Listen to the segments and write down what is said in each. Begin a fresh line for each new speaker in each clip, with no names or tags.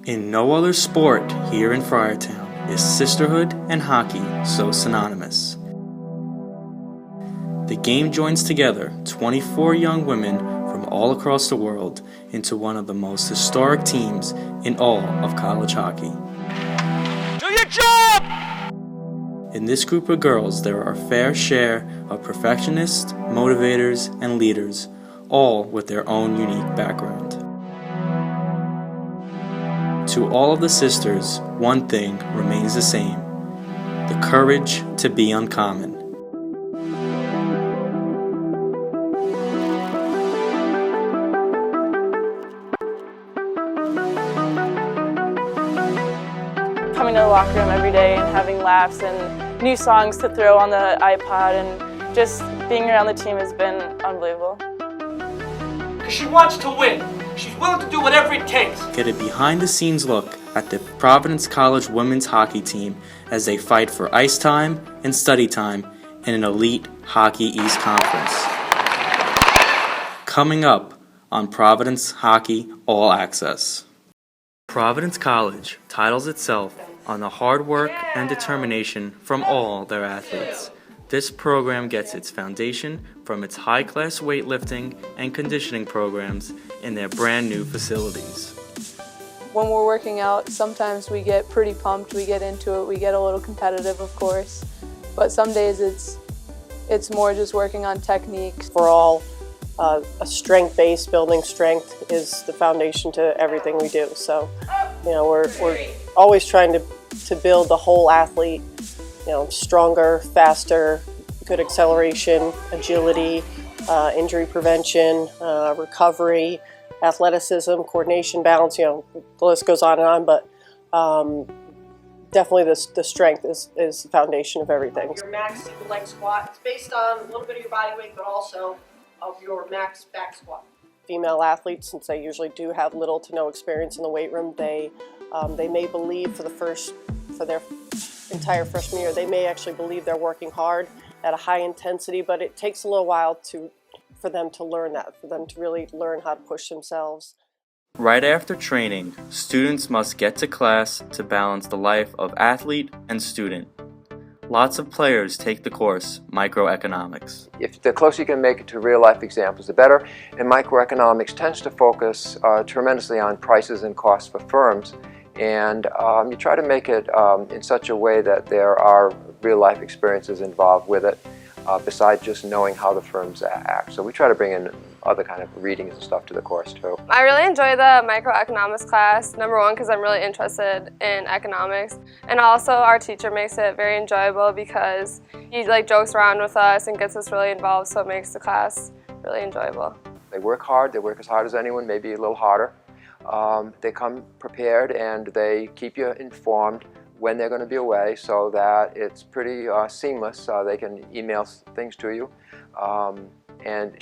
In no other sport here in Friartown is sisterhood and hockey so synonymous. The game joins together 24 young women from all across the world into one of the most historic teams in all of college hockey.
Do your job!
In this group of girls, there are a fair share of perfectionists, motivators, and leaders, all with their own unique background. To all of the sisters, one thing remains the same: the courage to be uncommon.
Coming to the locker room every day and having laughs and new songs to throw on the iPod and just being around the team has been unbelievable.
Because she wants to win. She's willing to do whatever it takes.
Get a behind-the-scenes look at the Providence College women's hockey team as they fight for ice time and study time in an elite Hockey East Conference. Coming up on Providence Hockey All Access. Providence College titles itself on the hard work and determination from all their athletes. This program gets its foundation from its high-class weightlifting and conditioning programs in their brand new facilities.
When we're working out, sometimes we get pretty pumped, we get into it, we get a little competitive, of course, but some days it's more just working on techniques.
We're all a strength base. Building strength is the foundation to everything we do. So, we're always trying to build the whole athlete, stronger, faster, good acceleration, agility, injury prevention, recovery, athleticism, coordination, balance, the list goes on and on, but definitely the strength is the foundation of everything.
Your max single leg squat, it's based on a little bit of your body weight, but also of your max back squat.
Female athletes, since they usually do have little to no experience in the weight room, they may believe for their entire freshman year, they may actually believe they're working hard at a high intensity, but it takes a little while for them to learn that, for them to really learn how to push themselves.
Right after training, students must get to class to balance the life of athlete and student. Lots of players take the course Microeconomics.
If the closer you can make it to real-life examples, the better. And microeconomics tends to focus tremendously on prices and costs for firms. And you try to make it in such a way that there are real-life experiences involved with it, besides just knowing how the firms act. So we try to bring in other kind of readings and stuff to the course too.
I really enjoy the microeconomics class, number one, because I'm really interested in economics. And also our teacher makes it very enjoyable because he jokes around with us and gets us really involved, so it makes the class really enjoyable.
They work hard, they work as hard as anyone, maybe a little harder. They come prepared and they keep you informed when they're going to be away so that it's pretty seamless. They can email things to you. And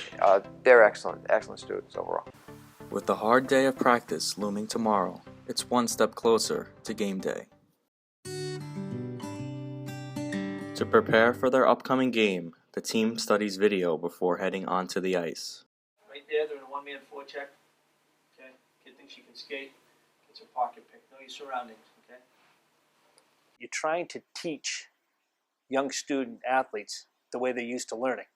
they're excellent students overall.
With the hard day of practice looming tomorrow, it's one step closer to game day. To prepare for their upcoming game, the team studies video before heading onto the ice.
Right there, they're in a one-man forecheck. Okay, kid thinks she can skate. Gets her pocket pick. Know your surroundings. Okay.
You're trying to teach young student athletes the way they're used to learning,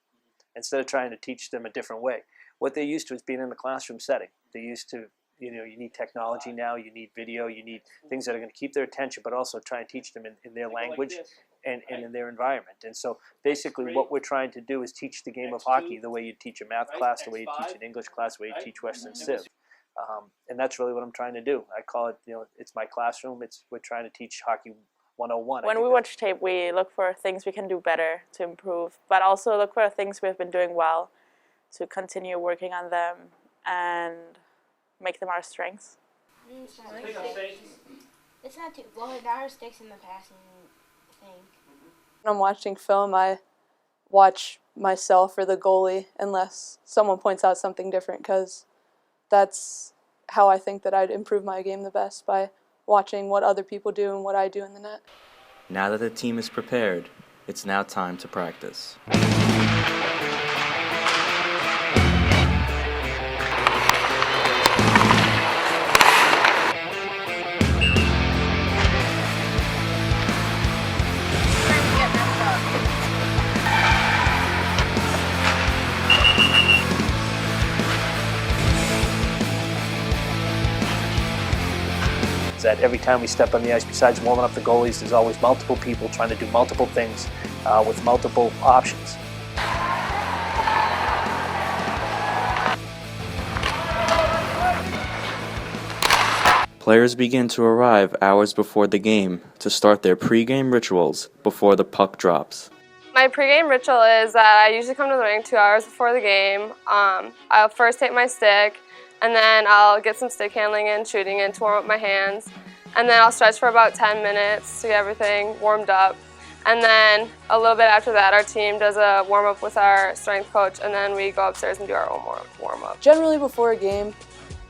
instead of trying to teach them a different way. What they're used to is being in the classroom setting. They're used to, you need technology now, you need video, you need things that are going to keep their attention, but also try and teach them in their language and in their environment. And so basically what we're trying to do is teach the game of hockey the way you teach a math class, the way you teach an English class, the way you teach Western Civ. And that's really what I'm trying to do. I call it, it's my classroom. We're trying to teach hockey 101.
When we watch tape, we look for things we can do better to improve, but also look for things we've been doing well to continue working on them and make them our strengths.
It's not too well. It never sticks in the passing thing.
When I'm watching film, I watch myself or the goalie unless someone points out something different, because that's how I think that I'd improve my game the best, by watching what other people do and what I do in the net.
Now that the team is prepared, it's now time to practice.
that every time we step on the ice, besides warming up the goalies, there's always multiple people trying to do multiple things with multiple options.
Players begin to arrive hours before the game to start their pregame rituals before the puck drops.
My pregame ritual is that I usually come to the rink 2 hours before the game. I'll first take my stick, and then I'll get some stick handling and shooting in to warm up my hands. And then I'll stretch for about 10 minutes to get everything warmed up. And then a little bit after that, our team does a warm-up with our strength coach, and then we go upstairs and do our own warm-up.
Generally before a game,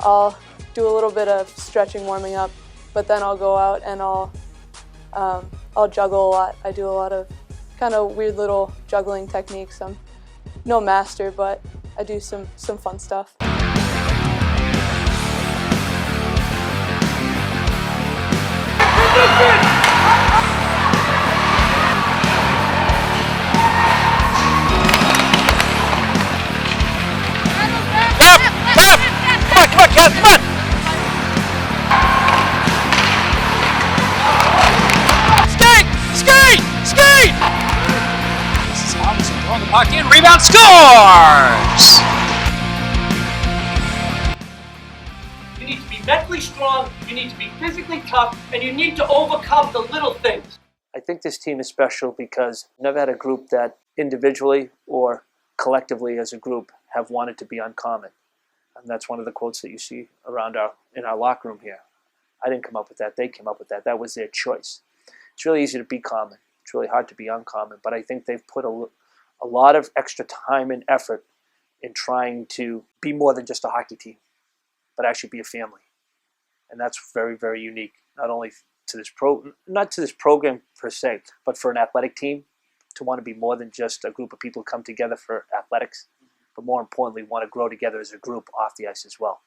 I'll do a little bit of stretching, warming up, but then I'll go out and I'll juggle a lot. I do a lot of kind of weird little juggling techniques. I'm no master, but I do some fun stuff.
Puck in, rebound, scores! You need to be mentally strong, you need to be physically tough, and you need to overcome the little things.
I think this team is special because I've never had a group that individually or collectively as a group have wanted to be uncommon. And that's one of the quotes that you see around in our locker room here. I didn't come up with that, they came up with that. That was their choice. It's really easy to be common. It's really hard to be uncommon, but I think they've put a lot of extra time and effort in trying to be more than just a hockey team, but actually be a family. And that's very, very unique, not only to this not to this program per se, but for an athletic team to want to be more than just a group of people who come together for athletics, but more importantly, want to grow together as a group off the ice as well.